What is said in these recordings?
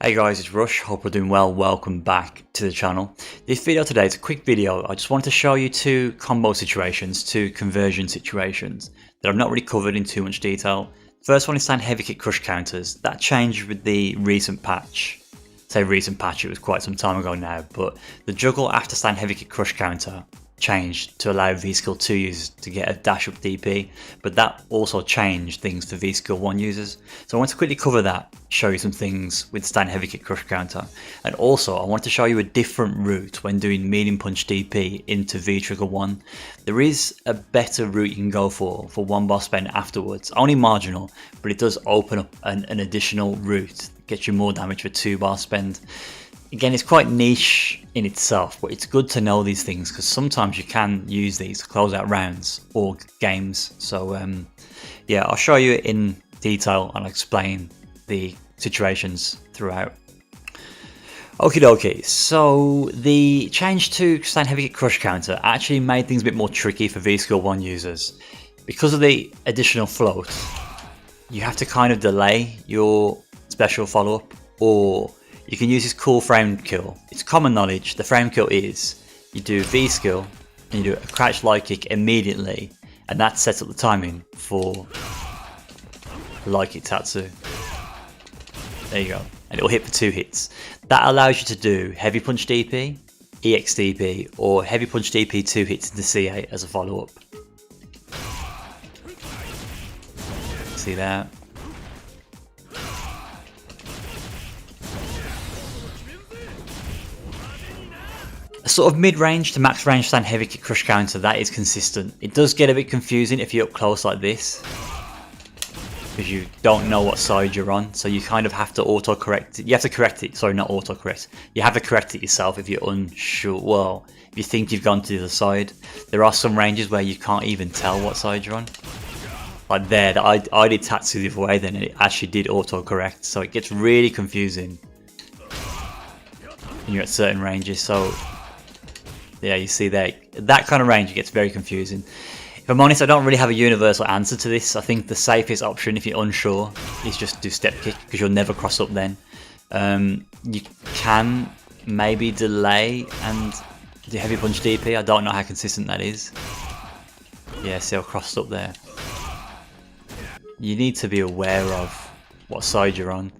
Hey guys, it's Rush, hope we're doing well, welcome back to the channel. This video today is a quick video. I just wanted to show you two combo situations, two conversion situations that I've not really covered in too much detail. First one is stand heavy kick crush counters. That changed with the recent patch. Say recent patch, it was quite some time ago now, but the juggle after stand heavy kick crush counter changed to allow V-Skill 2 users to get a dash up DP, but that also changed things to V-Skill 1 users. So I want to quickly cover that, show you some things with stand heavy kick crush counter, and also I want to show you a different route when doing medium punch DP into V-Trigger 1. There is a better route you can go for one bar spend afterwards, only marginal, but it does open up an additional route, gets you more damage for 2 bar spend. Again, it's quite niche in itself, but it's good to know these things because sometimes you can use these to close out rounds or games. So yeah, I'll show you in detail and I'll explain the situations throughout. Okie dokie, so the change to stand heavy kick crush counter actually made things a bit more tricky for V-Skill 1 users. Because of the additional float, you have to kind of delay your special follow-up, or you can use this cool frame kill. It's common knowledge. The frame kill is you do V skill and you do a crouch light kick immediately, and that sets up the timing for light kick Tatsu. There you go, and it will hit for 2 hits. That allows you to do heavy punch DP, EX DP, or heavy punch DP 2 hits into C8 as a follow up. See that? Sort of mid-range to max range stand heavy kick crush counter, that is consistent. It does get a bit confusing if you're up close like this, because you don't know what side you're on, so you kind of have to auto-correct it. You have to correct it, sorry, not auto-correct. You have to correct it yourself if you're unsure. Well, if you think you've gone to the other side. There are some ranges where you can't even tell what side you're on. Like there, I did Tatsu the other way then, and it actually did auto-correct, so it gets really confusing when you're at certain ranges. So yeah, you see there, that kind of range gets very confusing. If I'm honest, I don't really have a universal answer to this. I think the safest option if you're unsure is just do step kick, because you'll never cross up then. You can maybe delay and do heavy punch DP. I don't know how consistent that is. Yeah, see, I've crossed up there. You need to be aware of what side you're on.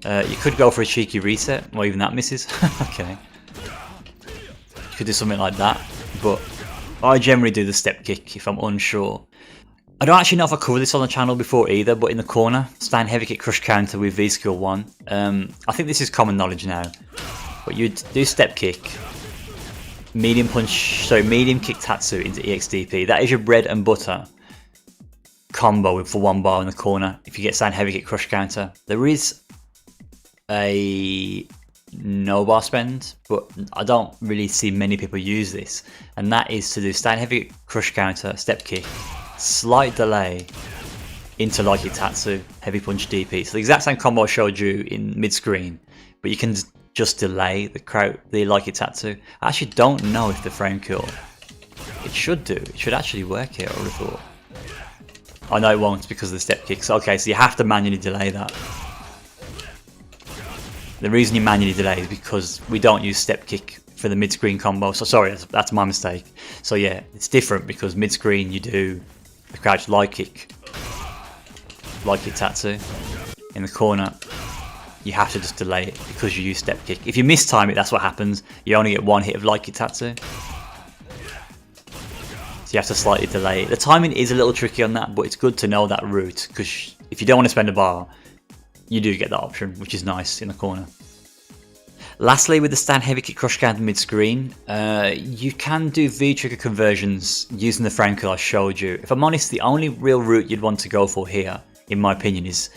You could go for a cheeky reset, or even that misses. Okay. You could do something like that, but I generally do the step kick if I'm unsure. I don't actually know if I covered this on the channel before either, but in the corner, stand heavy kick crush counter with V-Skill 1. I think this is common knowledge now, but you'd do step kick, medium kick Tatsu into EXDP. That is your bread and butter combo for 1 bar in the corner if you get stand heavy kick crush counter. There is a no bar spend, but I don't really see many people use this, and that is to do stand heavy crush counter, step kick, slight delay into light kick Tatsu, heavy punch DP. So the exact same combo I showed you in mid screen, but you can just delay the light kick Tatsu. I actually don't know if the frame kill, it should actually work here, I would have thought. I know it won't because of the step kicks. Okay, so you have to manually delay that. The reason you manually delay is because we don't use step kick for the mid-screen combo. So sorry, that's my mistake. So yeah, it's different because mid-screen you do the crouch light kick Tatsu. In the corner, you have to just delay it because you use step kick. If you mistime it, that's what happens. You only get 1 hit of light kick Tatsu. So you have to slightly delay it. The timing is a little tricky on that, but it's good to know that route, because if you don't want to spend a bar, you do get that option, which is nice in the corner. Lastly, with the stand heavy kick crush counter mid screen, you can do V-trigger conversions using the frame kill I showed you. If I'm honest, the only real route you'd want to go for here, in my opinion, is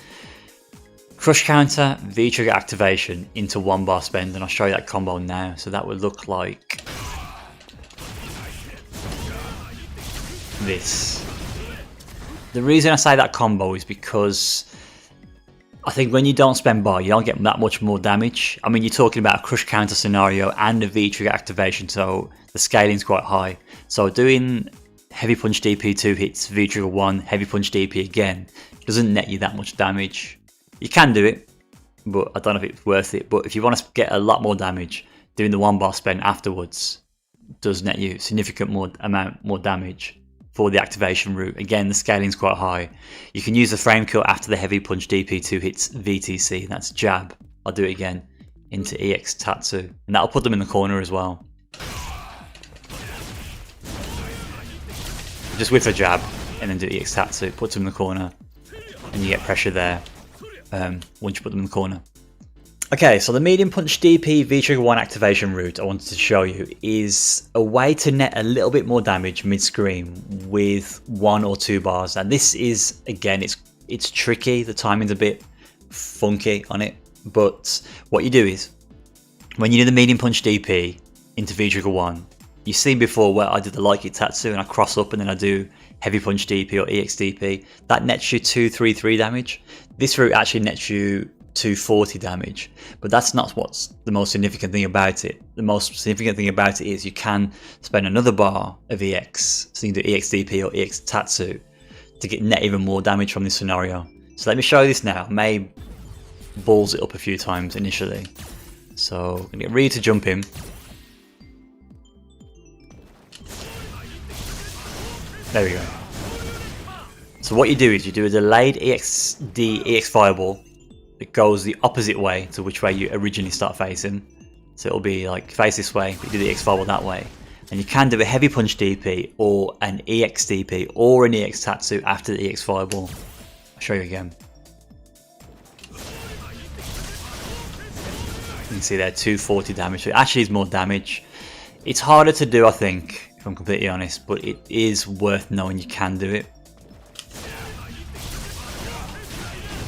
crush counter, V-trigger activation into 1 bar spend, and I'll show you that combo now. So that would look like this. The reason I say that combo is because I think when you don't spend bar, you don't get that much more damage. I mean, you're talking about a crush counter scenario and a V-trigger activation, so the scaling's quite high. So doing heavy punch DP 2 hits, V-trigger 1, heavy punch DP again, doesn't net you that much damage. You can do it, but I don't know if it's worth it. But if you want to get a lot more damage, doing the 1 bar spend afterwards does net you significant amount more damage for the activation route. Again, the scaling's quite high. You can use the frame kill after the heavy punch DP2 hits VTC, and that's jab. I'll do it again into EX Tatsu, and that'll put them in the corner as well. Just with a jab and then do EX Tatsu, puts them in the corner, and you get pressure there once you put them in the corner. Okay, so the medium punch DP V1 activation route I wanted to show you is a way to net a little bit more damage mid-screen with 1 or 2 bars. And this is, again, it's tricky, the timing's a bit funky on it, but what you do is, when you do the medium punch DP into V1, you've seen before where I did the light kick Tatsu and I cross up and then I do heavy punch DP or EX DP, that nets you 233 damage. This route actually nets you 240 damage, but that's not what's the most significant thing about it. The most significant thing about it is you can spend another bar of EX, so you can do EX DP or EX Tatsu to get net even more damage from this scenario. So let me show you this now. I may balls it up a few times initially. So I'm gonna get ready to jump in. There we go. So what you do is you do a delayed EX fireball. It goes the opposite way to which way you originally start facing. So it'll be like face this way, but you do the EX fireball that way. And you can do a heavy punch DP or an EX DP or an EX Tatsu after the EX fireball. I'll show you again. You can see there 240 damage. So it actually is more damage. It's harder to do, I think, if I'm completely honest, but it is worth knowing you can do it.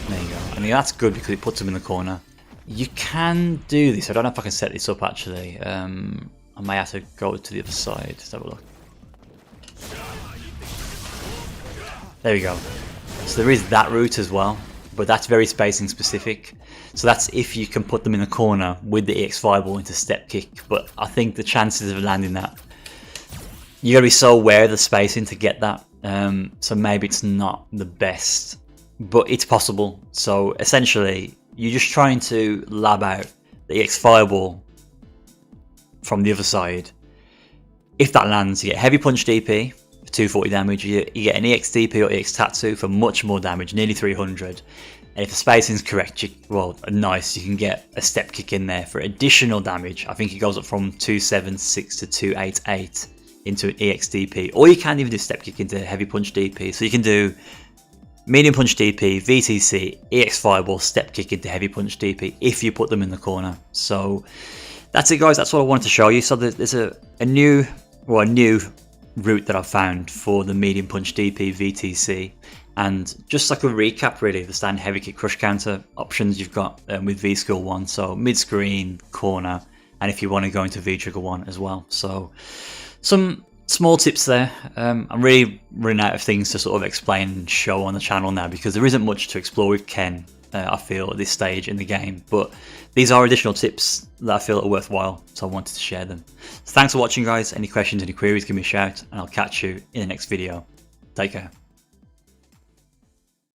There you go. I mean, that's good because it puts them in the corner. You can do this. I don't know if I can set this up actually. I may have to go to the other side. Let's have a look. There we go. So there is that route as well, but that's very spacing specific. So that's if you can put them in the corner with the EX fireball into step kick. But I think the chances of landing that, you gotta be so aware of the spacing to get that. So maybe it's not the best, but it's possible. So essentially, you're just trying to lab out the EX fireball from the other side. If that lands, you get heavy punch DP for 240 damage. You get an EX DP or EX Tatsu for much more damage, nearly 300. And if the spacing is correct, well, nice, you can get a step kick in there for additional damage. I think it goes up from 276 to 288 into an EX DP, or you can even do step kick into heavy punch DP. So you can do medium punch DP, VTC, EX fireball, step kick into heavy punch DP if you put them in the corner. So that's it, guys. That's what I wanted to show you. So there's a new route that I've found for the medium punch DP VTC, and just like a recap, really, the standard heavy kick crush counter options you've got with V skill 1. So mid screen, corner, and if you want to go into V1 as well. So some small tips there. I'm really running out of things to sort of explain and show on the channel now because there isn't much to explore with Ken, I feel, at this stage in the game. But these are additional tips that I feel are worthwhile, so I wanted to share them. So thanks for watching, guys. Any questions, any queries, give me a shout, and I'll catch you in the next video. Take care.